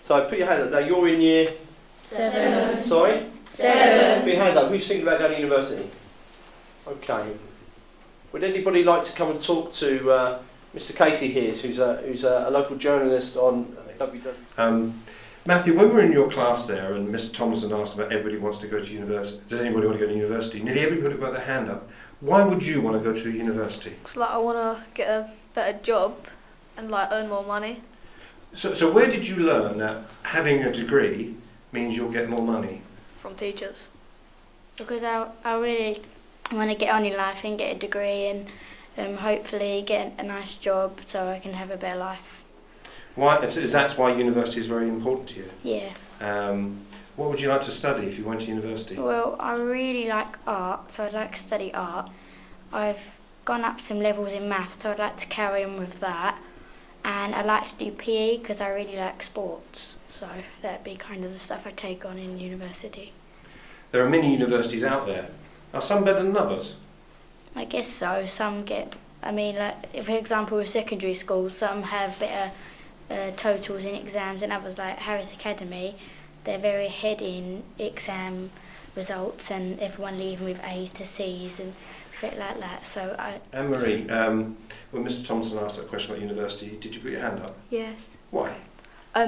So put your hand up. Now you're in year 7. Sorry? 7. Put your hands up. Who's thinking about going to university? Okay. Would anybody like to come and talk to Mr. Casey here, who's a local journalist on WW? Matthew, when we were in your class there and Mr. Thomason asked about everybody wants to go to university, does anybody want to go to university? Nearly everybody got their hand up. Why would you want to go to a university? Because I want to get a better job and earn more money. So where did you learn that having a degree means you'll get more money? From teachers. Because I really want to get on in life and get a degree and hopefully get a nice job so I can have a better life. Why? Is that why university is very important to you? Yeah. What would you like to study if you went to university? Well, I really like art, so I'd like to study art. I've gone up some levels in maths, so I'd like to carry on with that. And I like to do PE because I really like sports, so that'd be kind of the stuff I take on in university. There are many universities out there. Are some better than others? I guess so. Some get, for example, with secondary schools, some have better totals in exams and others, like Harris Academy, they're very ahead in exam results and everyone leaving with A's to C's and shit like that. So Anne-Marie, when Mr. Thompson asked that question about university, did you put your hand up? Yes. Why?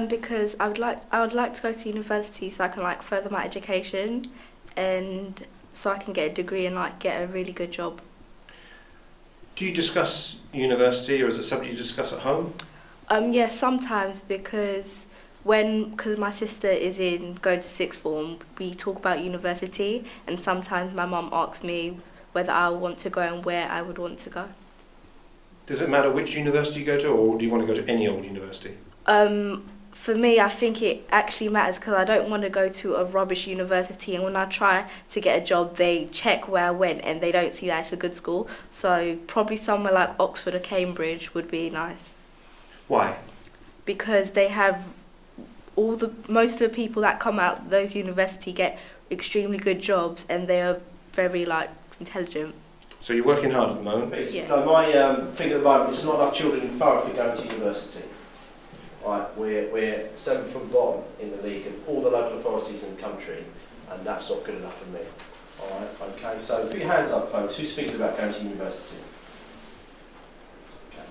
Because I would like to go to university so I can further my education and so I can get a degree and get a really good job. Do you discuss university, or is it something you discuss at home? Yes, sometimes because my sister is going to sixth form, we talk about university, and sometimes my mum asks me whether I want to go and where I would want to go. Does it matter which university you go to, or do you want to go to any old university? For me, I think it actually matters because I don't want to go to a rubbish university, and when I try to get a job, they check where I went and they don't see that it's a good school. So probably somewhere like Oxford or Cambridge would be nice. Why? Because they have most of the people that come out of those universities get extremely good jobs and they are very intelligent. So you're working hard at the moment? Yeah. No, my thing at the moment is not enough children in Thurrock are going to university. Right, we're 7th from bottom in the league of all the local authorities in the country, and that's not good enough for me. All right, okay. So put your hands up, folks. Who's thinking about going to university? Okay.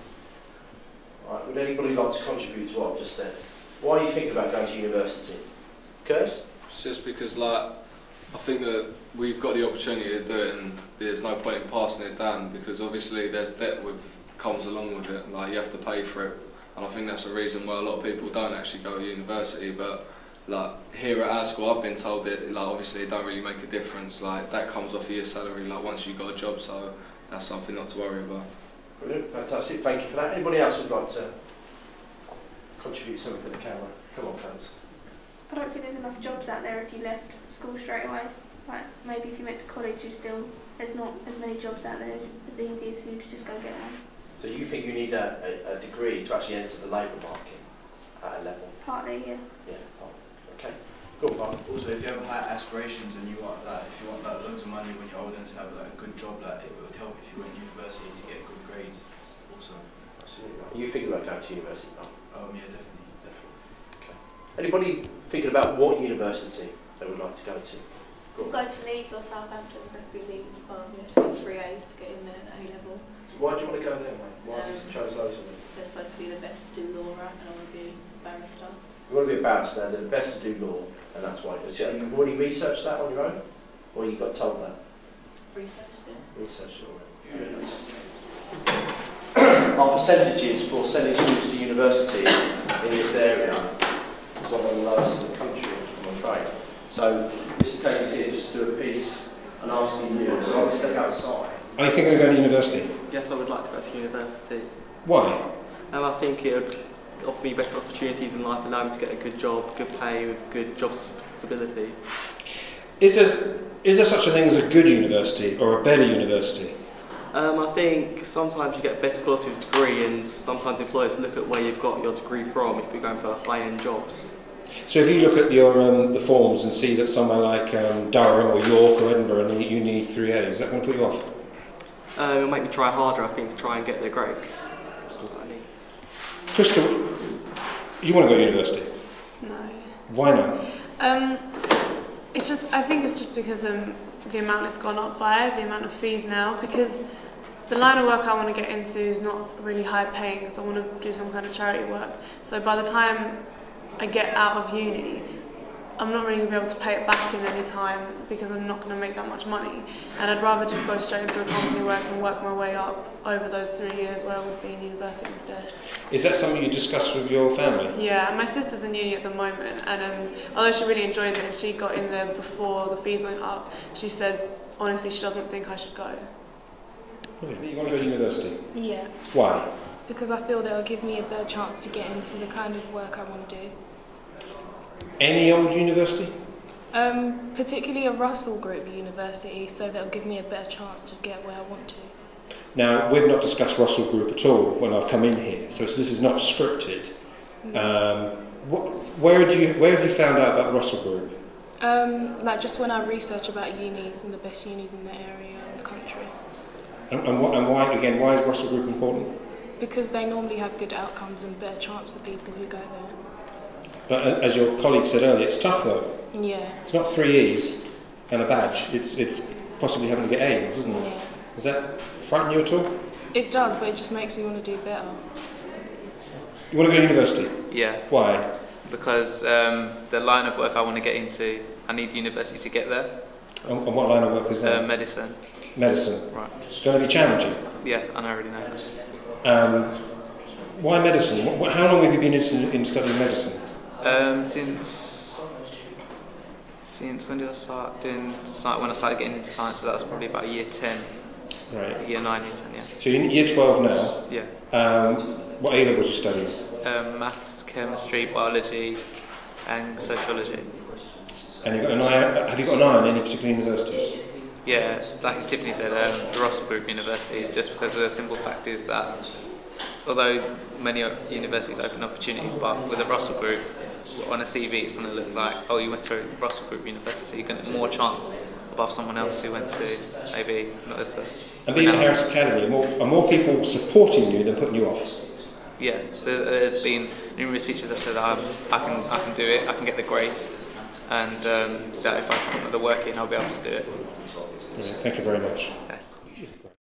All right. Would anybody like to contribute to what I've just said? Why are you thinking about going to university? Curse? It's just because, I think that we've got the opportunity to do it, and there's no point in passing it down because obviously there's debt comes along with it. You have to pay for it. And I think that's the reason why a lot of people don't actually go to university. But here at our school, I've been told that obviously it don't really make a difference. That comes off of your salary once you've got a job, so that's something not to worry about. Brilliant, fantastic. Thank you for that. Anybody else would like to contribute something for the camera? Come on, folks. I don't think there's enough jobs out there if you left school straight away. Maybe if you went to college, there's not as many jobs out there as easy as for you to just go get one. So you think you need a degree to actually enter the labour market at a level? Partly, yeah. Yeah, okay. Go on, Mark. Also, if you have high aspirations and you want if you want loads of money when you're older and to have a good job, it would help if you went to university to get good grades. Also. Absolutely right. Are you thinking about going to university, Mark? Yeah, definitely. Okay. Anybody thinking about what university they would like to go to? Go to Leeds or Southampton, preferably Leeds, but you have to get 3 A's to get in there at A level. Why do you want to go there, mate? Why have you chose those ones? They're supposed to be the best to do law, right? And I want to be a barrister. You want to be a barrister, they're the best to do law, and that's why. So you've already researched that on your own? Or you got told that? Researched it. Researched it already. Our percentages for sending students to university in this area is one of the lowest in the country, I'm afraid. So Mr. Casey's here just to do a piece and asking you, so I will step outside. Are you thinking of going to university? Yes, I would like to go to university. Why? I think it would offer me better opportunities in life, allow me to get a good job, good pay with good job stability. Is there such a thing as a good university or a better university? I think sometimes you get a better quality of degree, and sometimes employers look at where you've got your degree from if you're going for high-end jobs. So if you look at your the forms and see that somewhere like Durham or York or Edinburgh you need 3 A's, is that going to put you off? It'll make me try harder, I think, to try and get their grades. Crystal, you want to go to university? No. Why not? I think it's just because the amount has gone up by, the amount of fees now, because the line of work I want to get into is not really high paying because I want to do some kind of charity work. So by the time I get out of uni, I'm not really going to be able to pay it back in any time because I'm not going to make that much money. And I'd rather just go straight into a company where I can work my way up over those 3 years where I would be in university instead. Is that something you discussed with your family? Yeah, my sister's in uni at the moment, and although she really enjoys it and she got in there before the fees went up, she says honestly she doesn't think I should go. You want to go to university? Yeah. Why? Because I feel that it'll give me a better chance to get into the kind of work I want to do. Any old university? Particularly a Russell Group university, so that'll give me a better chance to get where I want to. Now, we've not discussed Russell Group at all when I've come in here, so this is not scripted. Where have you found out about Russell Group? Like just when I research about unis and the best unis in the area and the country. And why, again, why is Russell Group important? Because they normally have good outcomes and better chance for people who go there. But as your colleague said earlier, it's tough though. Yeah. It's not 3 E's and a badge. It's possibly having to get A's, isn't it? Yeah. Does that frighten you at all? It does, but it just makes me want to do better. You want to go to university? Yeah. Why? Because the line of work I want to get into, I need university to get there. And what line of work is that? Medicine. Medicine. Right. It's going to be challenging. Yeah, I already know that. Why medicine? How long have you been in studying medicine? Since when did I start doing science? When I started getting into science, so that was probably about year 10. Right. Year 9, year 10, yeah. So you're in year 12 now? Yeah. What A levels are you studying? Maths, chemistry, biology, and sociology. And you've got an eye, have you got an eye on any particular universities? Yeah, like Tiffany said, the Russell Group University, just because the simple fact is that although many universities open opportunities, but with a Russell Group, on a CV it's going to look like, oh, you went to a Russell Group University, you're going to have more chance above someone else who went to maybe not as a... And being at Harris Academy, are more people supporting you than putting you off? Yeah, there's been numerous teachers that said I can do it, I can get the grades, and that if I put the work in, I'll be able to do it. Thank you very much. Yeah.